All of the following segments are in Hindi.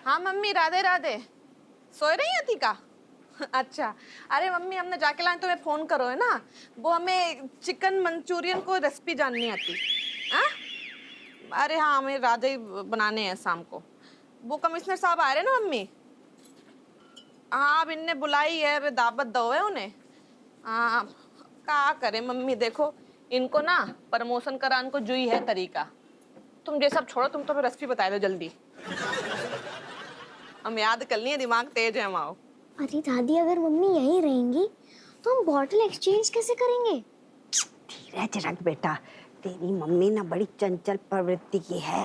हाँ मम्मी, राधे राधे। सोए रही है थी का? अच्छा। अरे मम्मी, हमने जाके लाए तुम्हें फोन करो है ना। वो हमें चिकन मंचूरियन को रेसिपी जाननी आती। हाँ? अरे हाँ, हमें राधे बनाने हैं शाम को। वो कमिश्नर साहब आ रहे ना मम्मी। हाँ, अब इनने बुलाई है, अब दावत दो है उन्हें। हाँ, क्या करे मम्मी, देखो इनको ना प्रमोशन कराने को जुई है तरीका। तुम ये सब छोड़ो, तुम तो रेसिपी बता दो जल्दी। हम याद कर लिए, दिमाग तेज है हमारा। अरे दादी, अगर मम्मी यहीं रहेंगी तो हम बॉटल एक्सचेंज कैसे करेंगे? धीरज रख बेटा, तेरी मम्मी ना बड़ी चंचल प्रवृत्ति की है।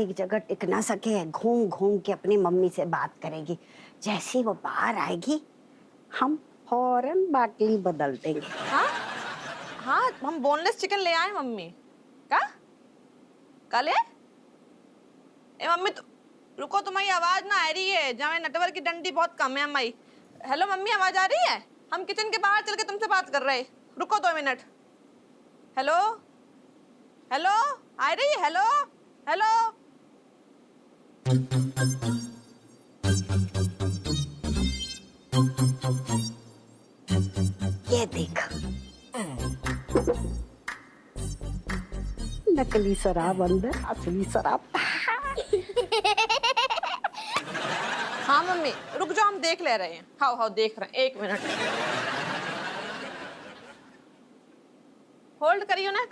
एक जगह टिक ना सके, घूम घूम के अपनी मम्मी से बात करेगी। जैसे वो बाहर आएगी हम फौरन बाटली बदल देंगे। हाँ हाँ, हम बोनलेस चिकन ले आए मम्मी। क्या कल है? ए मम्मी तो रुको, तुम्हारी आवाज ना आ रही है। जहाँ नेटवर्क की डंडी बहुत कम है हमारी। हेलो मम्मी, आवाज आ रही है? हम किचन के बाहर चल के तुमसे बात कर रहे हैं। रुको 2 मिनट। हेलो हेलो, आ रही है? Hello hello. ये देख, नकली शराब अंदर, असली शराब। हाँ मम्मी, रुक जाओ, हम देख ले रहे हैं। हाँ हाँ, देख रहे हैं, 1 मिनट होल्ड करियो ना।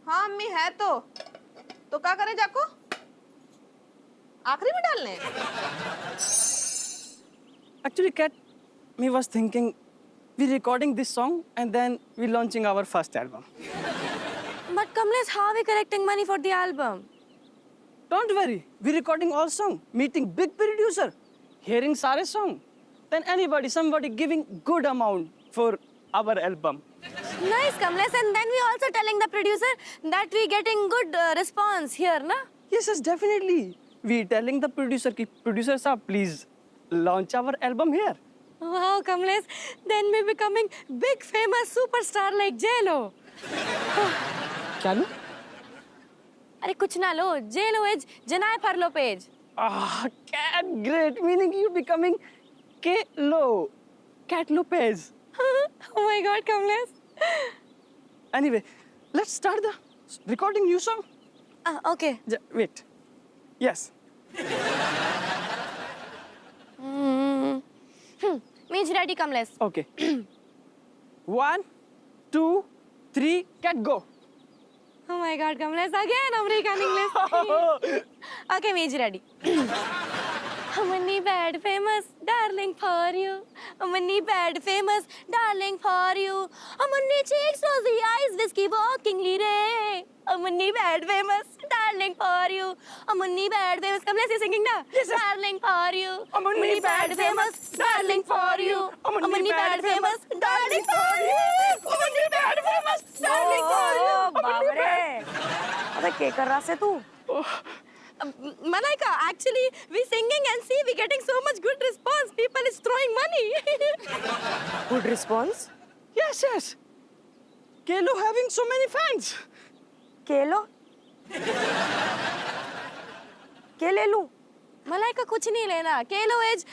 हाँ मम्मी, है तो क्या करें जाको? आखिरी में डालने हैं? Actually, Kat, me was thinking we recording this song and then we launching our first album. But Kamlesh, how are we collecting money for the album? Don't worry, we recording all song, meeting big producer, hearing sare song, then somebody giving good amount for our album. Nice, Kamlesh, and then we also telling the producer that we getting good response here, na? Yes, definitely. We telling the producer ki producer sir, please launch our album here. Wow, Kamlesh, then we becoming big famous superstar like J-Lo. क्या लो? अरे कुछ ना लो, J-Lo is Jennifer Lopez. Ah, Cat, great. Meaning you becoming K-Lo, Cat Lopez. Oh my God, Kamlesh. Anyway, let's start the recording new song. Okay. Wait. Yes. Means ready, Kamlesh. Okay. 1, 2, 3, Cat, go. Oh my God, Kamlesh, again American English. Okay, means ready. Money bad famous, darling for you. Money bad famous, darling for you. Money cheeks, rosy eyes, whiskey walkingly ray. Money bad famous, darling for you. Money bad famous. Kamlesh is singing na? Yes, sir. Darling for you. Money bad famous, darling for you. Money bad famous, darling for you. Money bad famous, darling for you. बाप रे, अबे क्या कर रहा है तू? Malaika, actually, we singing and see we getting so much good response. People is throwing money. Good response? Yes. K-Lo having so many fans. केलो के ले लूं? Malaika कुछ नहीं लेना. K-Lo is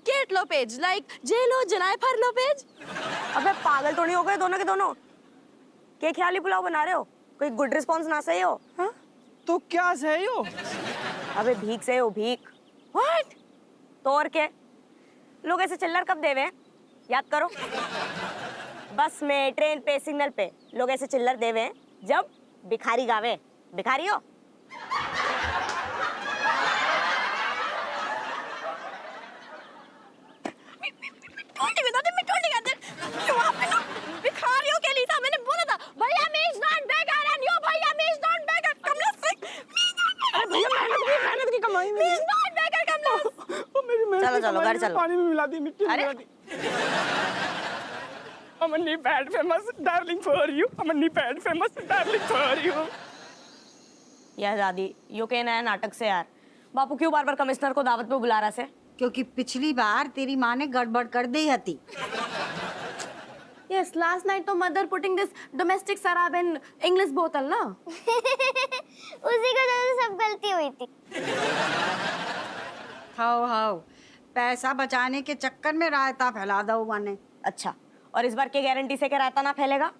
Kate Lopez, like J-Lo, Jennifer Lopez. अबे पागल तो नहीं हो गए दोनों के दोनों? क्या ख्याली पुलाव बना रहे हो? कोई गुड रिस्पॉन्स ना सही हो? हाँ? तो क्या सही हो? अबे भीख से हो भीख। What? तो और क्या? लोग ऐसे चिल्लर कब देवे हैं? याद करो। बस में, ट्रेन पे, सिग्नल पे लोग ऐसे चिल्लर देवे हैं जब भिखारी गावे। भिखारी हो? भिखारियों के लिए था, मैंने बोला था भैया me is not beggar and yo भैया me is not beggar. Kamlesh Singh मेहनत की कमाई में। Is not beggar Kamlesh. मेरी मेहनत चलो की चलो कमाई घर में चलो। पानी में मिला दी, मिट्टी में अरे? मिला दी। Money bad famous, darling for you. Money bad famous, darling for you. यार दादी, यो के नया नाटक से यार। बापू क्यों बार-बार कमिश्नर को दावत पे बुला रहा से? क्योंकि पिछली बार तेरी माँ ने गड़बड़ कर दी हती। Yes, last night तो mother putting this domestic शराब in English bottle ना. उसी का तो सब गलती रही थी। हाओ हाओ, पैसा बचाने के चक्कर में रायता फैला दो मैंने। अच्छा, और इस बार की गारंटी से क्या रायता ना फैलेगा?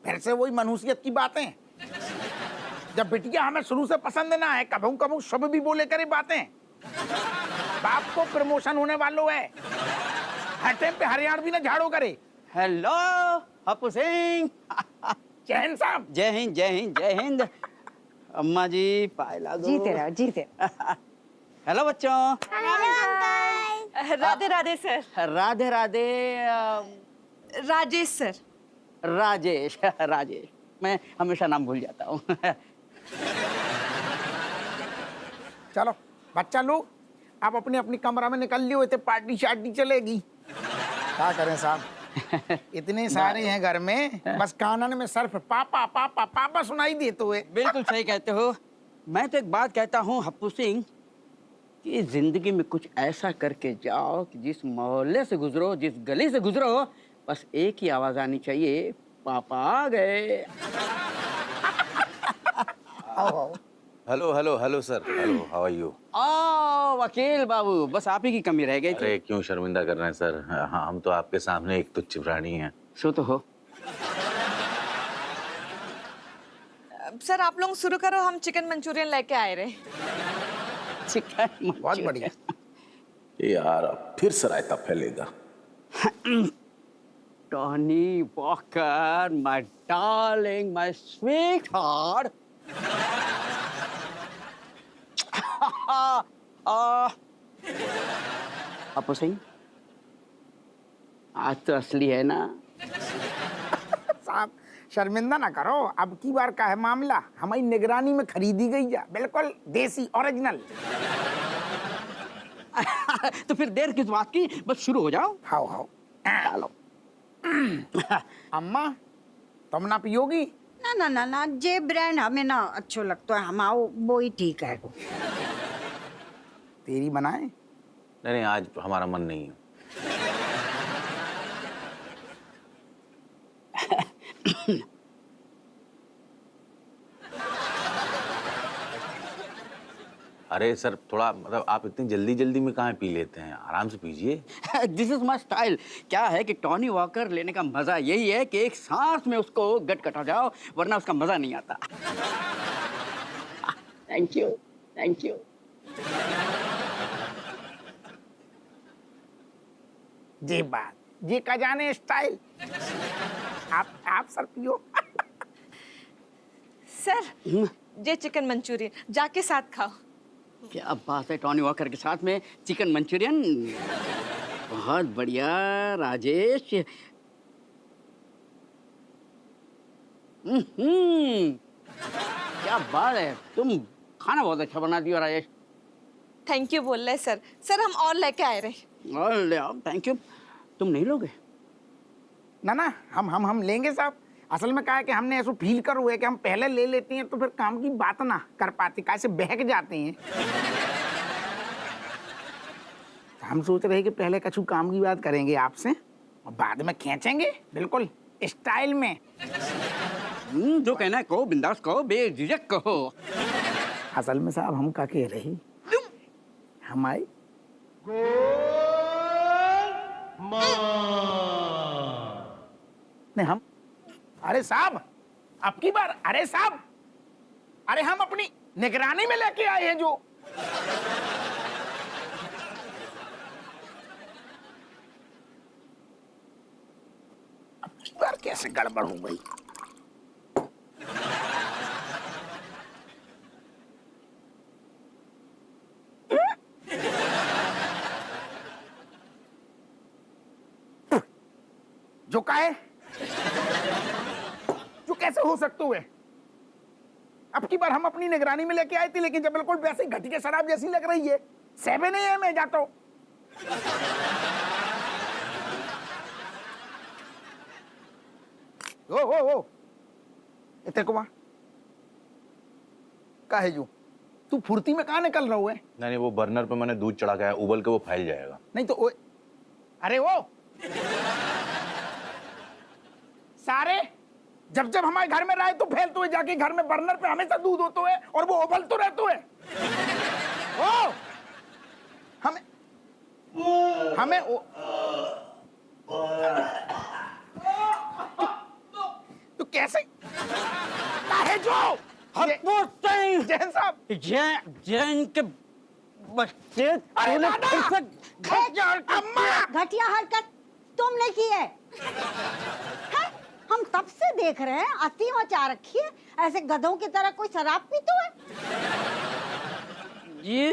फिर से वही मनुष्यत की बातें। जब बिटिया हमें शुरू से पसंद ना है, कभू कभू शुभ भी बोले करे बातें। बाप को प्रमोशन होने वालों है, हर टाइम पे हरियाण भी ना झाड़ो करे। हेलो हप्पू सिंह। जय हिंद साहब। जय हिंद जय हिंद जय हिंद। अम्मा जी पायला दो। जीते रहो जीते रहो। हेलो बच्चों। राधे राधे सर। राधे राधे। राजेश सर। राजेश राजेश, मैं हमेशा नाम भूल जाता हूँ। चलो बच्चा लोग, आप अपनी अपनी कमरा में निकल लियो, इतने पार्टी शार्टी चलेगी। क्या करें साहब, इतने सारे हैं घर में, बस कानन में सिर्फ पापा पापा पापा सुनाई देते हुए। बिल्कुल सही कहते हो। मैं तो एक बात कहता हूँ हप्पू सिंह, कि जिंदगी में कुछ ऐसा करके जाओ कि जिस मोहल्ले से गुजरो, जिस गली से गुजरो, बस एक ही आवाज आनी चाहिए, पापा आ गए। Hello hello hello sir, hello how are you? वकील बाबू, बस आप ही की कमी रह गई थी। अरे क्यों शर्मिंदा कर रहे हैं सर? हाँ, हम तो आपके सामने एक तुच्छ प्राणी हैं। सो तो हो। सर आप लोग शुरू करो, हम चिकन मंचूरियन लेके आए रहे। चिकन बहुत बढ़िया। यार अब फिर से रायता फैलेगा। Tony Walker, my darling, my sweetheart. Happu Singh, आज तो असली है ना? साहब शर्मिंदा ना करो, अब की बार का है मामला, हमारी निगरानी में खरीदी गई जा, बिल्कुल देसी ओरिजिनल। तो फिर देर किस बात की, बस शुरू हो जाओ। हाओ हाओ। चलो। अम्मा तुम ना पियोगी? ना ना ना ना, जे ब्रांड हमें ना अच्छो लगता है हम आओ वो ही ठीक है। तेरी बनाए? नहीं नहीं, आज हमारा मन नहीं है। अरे सर थोड़ा मतलब आप इतनी जल्दी जल्दी में कहाँ पी लेते हैं, आराम से पीजिए। This is my style. क्या है कि टॉनी वॉकर लेने का मजा यही है कि एक सांस में उसको गट कटा जाओ, वरना उसका मजा नहीं आता। Thank you thank you. ये बात, ये का जाने स्टाइल। आप सर पियो। सर ये चिकन मंचूरियन जाके साथ खाओ। क्या बात है, टॉनी वॉकर के साथ में चिकन मंचूरियन, बहुत बढ़िया राजेश। क्या बात है, तुम खाना बहुत अच्छा बनाती हो राजेश। थैंक यू बोल रहे सर। सर हम और लेके आए रहे। और ले आओ, थैंक यू। तुम नहीं लोगे? ना ना, हम लेंगे साहब। असल में क्या है कि हमने ऐसा फील कर हुआ है कि हम पहले ले लेते हैं तो फिर काम की बात ना कर पाते, कैसे बहक जाते हैं। हम सोच रहे हैं कि पहले कछु काम की बात करेंगे आपसे और बाद में खींचेंगे, बिल्कुल स्टाइल में। जो कहना है कहो, बिंदास कहो, बेझिझक कहो। असल में साहब हम क्या कह रहे, हमारे नहीं हम, अरे साहब अब की बार, अरे साहब, अरे हम अपनी निगरानी में लेके आए हैं जो। अब की बार कैसे गड़बड़ हो गई। जो का है, जो कैसे हो सकते हुए। अब की बार हम अपनी निगरानी में लेके आए थे, लेकिन जब बिल्कुल वैसे ही घटी के शराब जैसी लग रही है। 7 AM है जाता हूं। ओ इतने को वहां का है जो तू फुर्ती में कहाँ निकल रहा है? नहीं वो बर्नर पे मैंने दूध चढ़ा के आया, उबल के वो फैल जाएगा। नहीं तो अरे वो सारे जब जब हमारे घर में रहे तो फैलते हुए जाके घर में बर्नर पे हमेशा दूध होते है और वो उबल तो रहते है। जैन साहब। जैन के बच्चे तूने फिर से घटिया हरकत- घटिया हरकत तुमने की है? हैं? हम तब से देख रहे हैं, अति मचा रखी है, ऐसे गधों की तरह कोई शराब पीते हुए। जी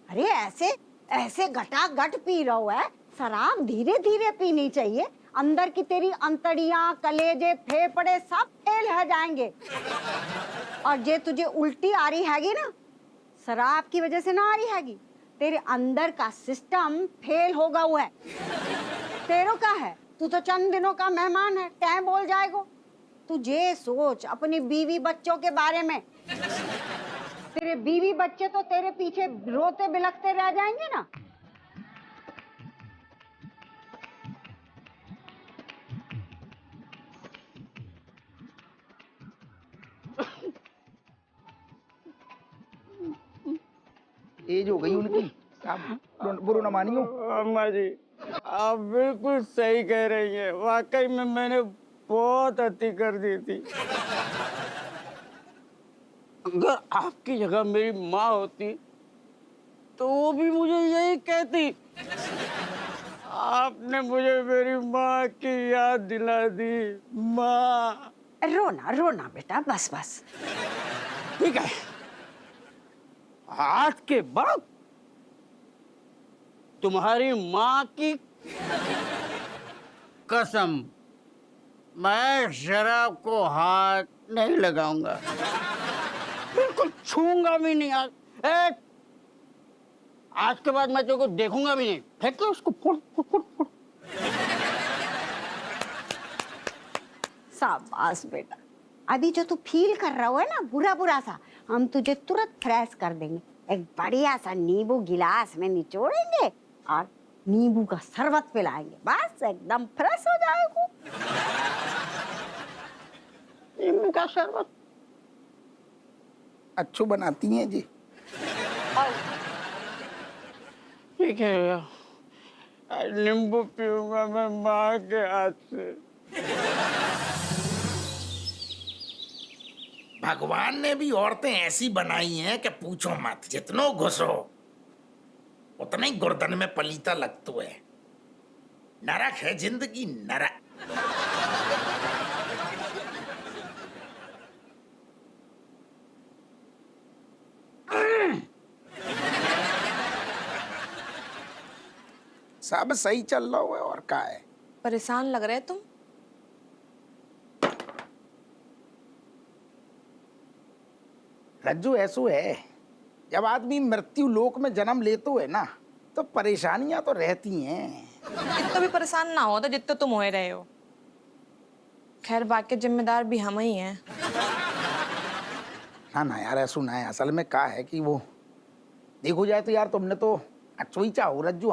अरे ऐसे ऐसे घटाघट पी रहा है, शराब धीरे धीरे पीनी चाहिए, अंदर की तेरी अंतड़ियां, कलेजे, फेफड़े सब फेल हो जाएंगे। और जे तुझे उल्टी आ रही हैगी ना, शराब की वजह से ना आ रही हैगी, तेरे अंदर का सिस्टम फेल होगा हुआ है। तेरो का है, तू तो चंद दिनों का मेहमान है, टाइम बोल जाएगो। तुझे सोच अपनी बीवी बच्चों के बारे में। तेरे बीवी बच्चे तो तेरे पीछे रोते बिलखते रह जाएंगे ना। एज हो गई उनकी साहब, बुरो न मानियो। अम्मा जी आप बिल्कुल सही कह रही हैं, वाकई में मैंने बहुत अति कर दी थी। अगर आपकी जगह मेरी माँ होती तो वो भी मुझे यही कहती। आपने मुझे मेरी माँ की याद दिला दी। माँ रोना रोना बेटा, बस बस। ठीक है, आज के बाद तुम्हारी माँ की कसम मैं शराब को हाथ नहीं लगाऊंगा, बिल्कुल छूंगा भी नहीं। आज के बाद मैं तेरे को देखूंगा भी नहीं। फेंक लो उसको, फुट फुट फुट फुट। शाबाश बेटा, अभी जो तू फील कर रहा है ना बुरा बुरा सा, हम तुझे तुरंत फ्रेश कर देंगे। एक बढ़िया सा नींबू गिलास में निचोड़ेंगे और नींबू का शरबत पिलाएंगे, बस एकदम फ्रेश हो जाएगा। नींबू का शरबत अच्छो बनाती हैं जी। ठीक है भैया, नींबू पीऊंगा मैं माँ के हाथ से। भगवान ने भी औरतें ऐसी बनाई हैं कि पूछो मत, जितनो घुसो उतना ही गर्दन में पलीता लगतो है। नरक है जिंदगी, नरक। सब सही चल रहा है और का है। परेशान लग रहे तुम। रज्जू ऐसो है, जब आदमी मृत्यु लोक में जन्म लेतो है ना, तो परेशानियां तो रहती हैं। इतना भी परेशान ना हो तो जितने तुम हो रहे हो। खैर बाकी जिम्मेदार भी हम ही हैं। ना ना यार, ऐसो ना है। असल में का है कि वो देखो जाए तो यार तुमने तो अच्छो ही चाहो रज्जू,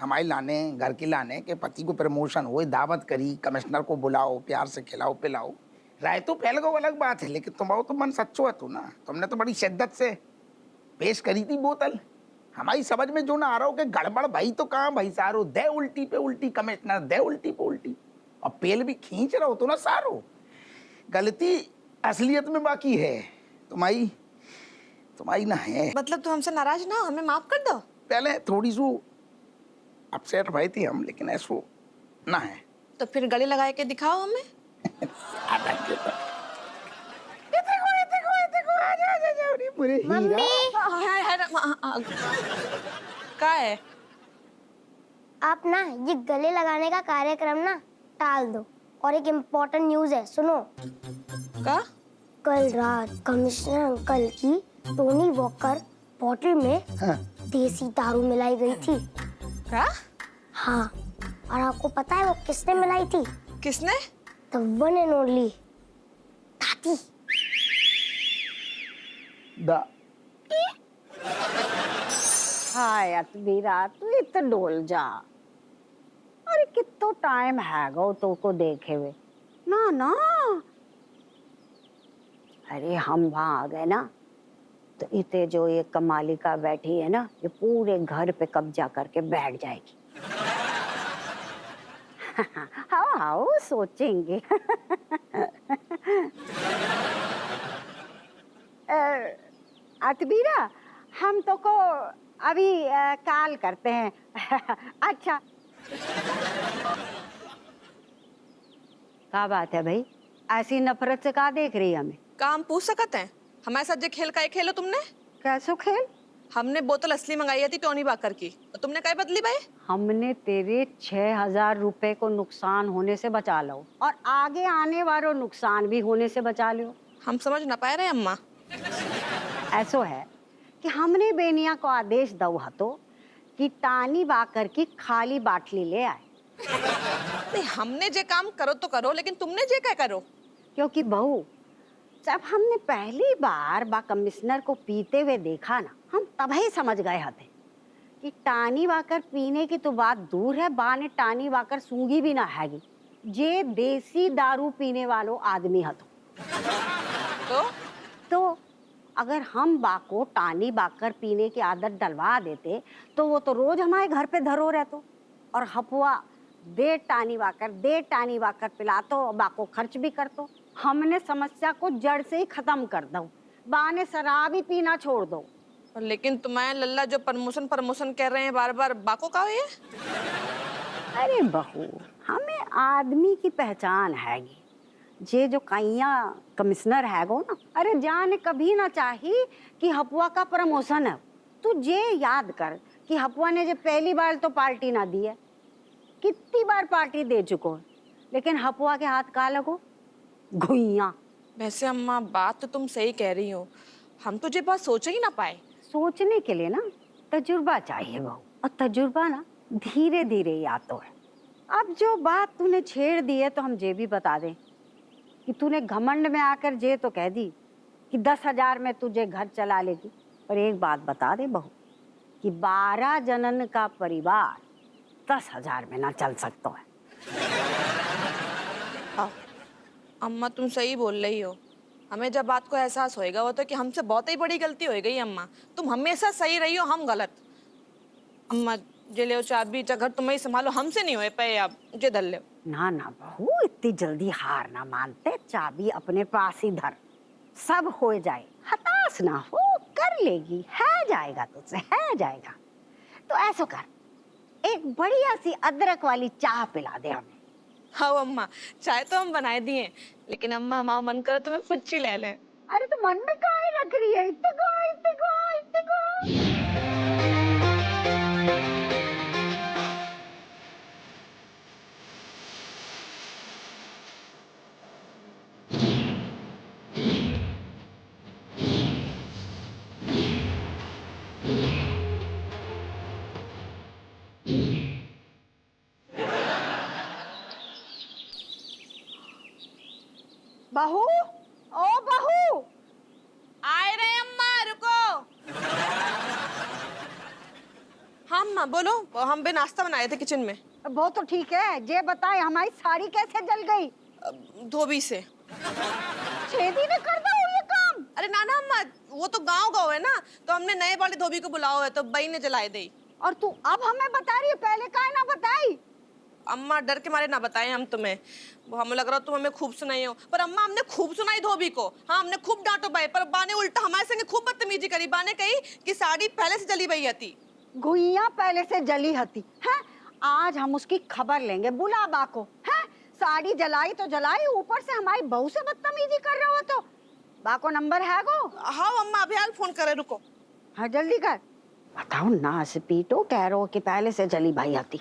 हमारे लाने घर के लाने के पति को प्रमोशन हो, दावत करी, कमिश्नर को बुलाओ, प्यार से खिलाओ पिलाओ। राय तो फैल गो अलग बात है, लेकिन तुम्हारा तो मन सच्चो है तो ना। तुमने तो बड़ी शिद्दत से पेश करी थी बोतल। हमारी समझ में जो ना आ रहा हो कि गड़बड़ भाई तो कहाँ भाई सारो, दे उल्टी पे उल्टी कमिश्नर, दे उल्टी पे उल्टी, और पेल भी खींच रहा हो तो ना सारो। गलती असलियत में बाकी है तुम्हारी ना है। मतलब तुम हमसे नाराज ना हो, हमें माफ कर दो। पहले थोड़ी सो अपसेट भाई थी हम, लेकिन ऐसो ना है। तो फिर गले लगा के दिखाओ हमें। का है? आप ना ये गले लगाने का कार्यक्रम ना टाल दो, और एक इम्पोर्टेंट न्यूज है, सुनो। का? कल रात कमिश्नर अंकल की टोनी वॉकर बॉटल में देसी दारू मिलाई गई थी। का? हाँ, और आपको पता है वो किसने मिलाई थी? किसने? The one and only दादी। हाँ यार वीरा, तू इतना डोल जा। अरे कितना टाइम है गो तो को देखे हुए ना ना। अरे हम वहाँ आ गए ना, तो इतने जो ये कमालिका बैठी है ना, ये पूरे घर पे कब्जा करके बैठ जाएगी। हाँ हाँ, वो सोचेंगे। अतबीरा, हम तो को अभी कॉल करते हैं। अच्छा, क्या बात है भाई, ऐसी नफरत से कहा देख रही है हमें? काम पूछ सकते हैं हमारे साथ जो खेल का खेलो तुमने? कैसो खेल? हमने बोतल असली मंगाई थी टोनी बाकर की, और तुमने क्या बदली भाई? हमने तेरे 6,000 रुपए को नुकसान होने से बचा लो, और आगे आने वालों नुकसान भी होने से बचा लो। हम समझ ना पाए रहे अम्मा। ऐसो है कि हमने बेनिया को आदेश दो हतो कि टानी बाकर की खाली बाटली ले आए। नहीं, हमने जे काम करो तो करो, लेकिन तुमने जे क्या करो? क्योंकि बहू, जब हमने पहली बार बा कमिश्नर को पीते हुए देखा ना, हम तभी समझ गए हते कि टानी वाकर पीने की तो बात दूर है, बा ने टानी वाकर सूंगी भी ना हैगी, जे देसी दारू पीने वालों आदमी हतो। तो अगर हम बा को टानी बाकर पीने की आदत डलवा देते तो वो तो रोज हमारे घर पे धरो रहतो, और हपुआ दे टानी वाकर पिलातो, बा को खर्च भी करतो। हमने समस्या को जड़ से ही खत्म कर दो, बा ने शराब ही पीना छोड़ दो। लेकिन तुम्हारे लल्ला जो प्रमोशन कह रहे हैं बार बार, बाको का है? अरे बहू, हमें आदमी की पहचान हैगी, जे जो कैया कमिश्नर हैगो ना, अरे जाने कभी ना चाही कि हपुआ का प्रमोशन है। तू जे याद कर कि हपुआ ने जो पहली बार तो पार्टी ना दी है, कितनी बार पार्टी दे चुको है, लेकिन हपुआ के हाथ का लगो घुइया। वैसे अम्मा, बात तो तुम सही कह रही हो, हम तो ये बात सोच ही ना पाए। सोचने के लिए ना तजुर्बा चाहिए बहू, और तजुर्बा ना धीरे धीरे ही आता है। अब जो बात तूने छेड़ दी है तो हम ये भी बता दें कि तूने घमंड में आकर जे तो कह दी कि 10,000 में तुझे घर चला लेगी। पर एक बात बता दे बहू कि 12 जनन का परिवार 10,000 में ना चल सकता है। अम्मा तुम सही बोल रही हो, हमें जब बात को एहसास होएगा वो तो कि हमसे बहुत ही बड़ी गलती हो गई। अम्मा तुम हमेशा सही रही हो, हम गलत। अम्मा जे ले चाबी घर तुम ही संभालो, हमसे नहीं हो पे, अब जे धर ले। ना ना बहू, इतनी जल्दी हार ना मानते, चाबी अपने पास ही धर, सब हो जाए, हताश ना हो, कर लेगी, है जाएगा तुझसे, है जाएगा। तो ऐसा कर, एक बढ़िया सी अदरक वाली चाय पिला दे हमें। हाँ अम्मा, चाय तो हम बनाए दिए, लेकिन अम्मा हमारा मन करे तो मैं फुच्ची ले ले। अरे तो मन में काहे रख रही है, इत्ते बहू, ओ बहू, आए रहे अम्मा, रुको। हाँ अम्मा बोलो, हम भी नाश्ता बनाए थे किचन में। वो तो ठीक है, जे बताए हमारी साड़ी कैसे जल गई? धोबी से। छेदी ने कर दो ये काम? अरे ना ना अम्मा, वो तो गांव है ना, तो हमने नए वाले धोबी को बुलाओ है, तो बई ने जलाए दी। और तू अब हमें बता रही है, पहले काहे ना बताई? अम्मा डर के मारे ना बताए हम तुम्हें, वो हमें लग रहा तुम हमें खूब सुनाई हो। पर अम्मा हमने खूब सुनाई धोबी को, हाँ हमने खूब डांटो भाई, पर बा ने उल्टा हमारे संगे खूब बदतमीजी करी। बा ने कही कि साड़ी पहले से जली भई थी। गुइया पहले से जली हती है, आज हम उसकी खबर लेंगे, बुला बा को। है साड़ी जलाई तो जलाई, ऊपर से हमारी बहू से बदतमीजी कर रहे हो। तो बा को नंबर है गो? हाँ अम्मा अभी हाल फोन करे, रुको। हाँ जल्दी कर। बताओ ना से पीटो, कह रहे हो कि पहले से जली भाई आती।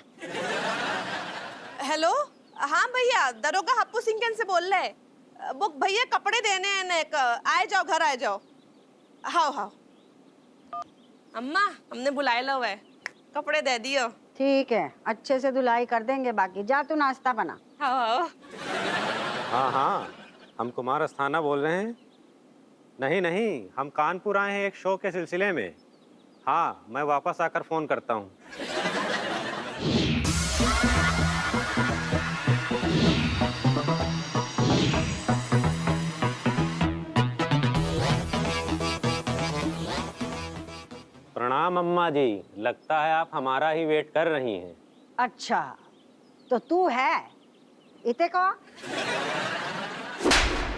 हेलो, हाँ भैया, दरोगा हप्पू सिंह से बोल रहे, वो भैया कपड़े देने हैं, आए जाओ, घर आए जाओ। हाँ हाँ अम्मा, हमने बुलाए लो है, कपड़े दे दियो। ठीक है, अच्छे से धुलाई कर देंगे, बाकी जा तू नाश्ता बना। हाँ हाँ हाँ, हम कुमार अस्थाना बोल रहे हैं। नहीं नहीं, हम कानपुर आए हैं एक शो के सिलसिले में। हाँ, मैं वापस आकर फोन करता हूँ। प्रणाम अम्मा जी, लगता है आप हमारा ही वेट कर रही हैं। अच्छा, तो तू है इते को?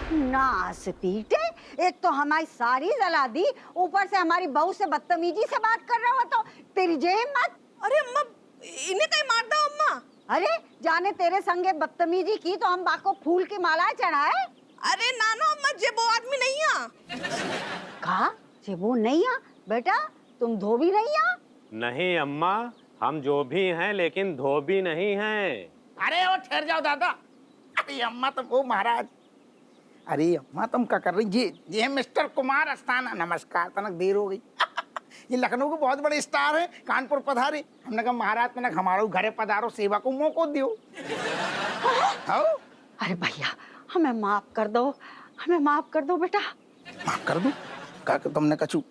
नास पीटे, एक तो हमारी सारी जला दी, ऊपर से हमारी बहू से बदतमीजी से बात कर रहे हो। तो तेरी जे हिम्मत। अरे अम्मा इन्हें कहीं मार दो अम्मा। अरे जाने तेरे संगे बदतमीजी की तो हम बाको फूल की मालाएं चढ़ाए। अरे नानो अम्मा जे वो आदमी नहीं आ। कहा जे वो नहीं आ? बेटा तुम धोबी नहीं आ? नहीं अम्मा, हम जो भी हैं लेकिन धोबी नहीं हैं। अरे वो ठहर जाओ दादा। अरे अम्मा तुम वो महाराज। अरे अम्मा तुम क्या कर रही? ये मिस्टर कुमार अस्थाना। नमस्कार, तनक देर हो गई। ये लखनऊ के बहुत बड़े स्टार हैं, कानपुर पधारे। हमने कहा महाराज तनक हमारो घरे पधारो, सेवा को मौको दियो। अरे भैया हमें माफ कर दो, हमें माफ कर दो बेटा। माफ कर दो? क्या तुमने कछु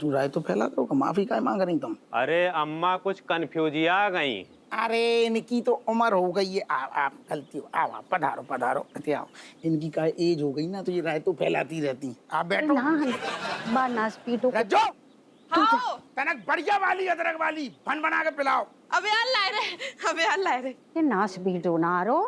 राय तो फैला दो, माफी काय मांग रही तुम? अरे अम्मा कुछ कंफ्यूजिया आ गई। अरे इनकी तो उम्र हो गई है। आप गलती हो। आओ पधारो पधारो, आओ। इनकी का एज हो गई ना, तो ये राय तो फैलाती रहती। आप बैठो। नास पीटो। रज्जो, हाँ तनक बढ़िया वाली अदरक वाली बन बना के पिलाओ। अबे यार लाए रे, अबे यार लाए रे। ये नास पीटो ना रो।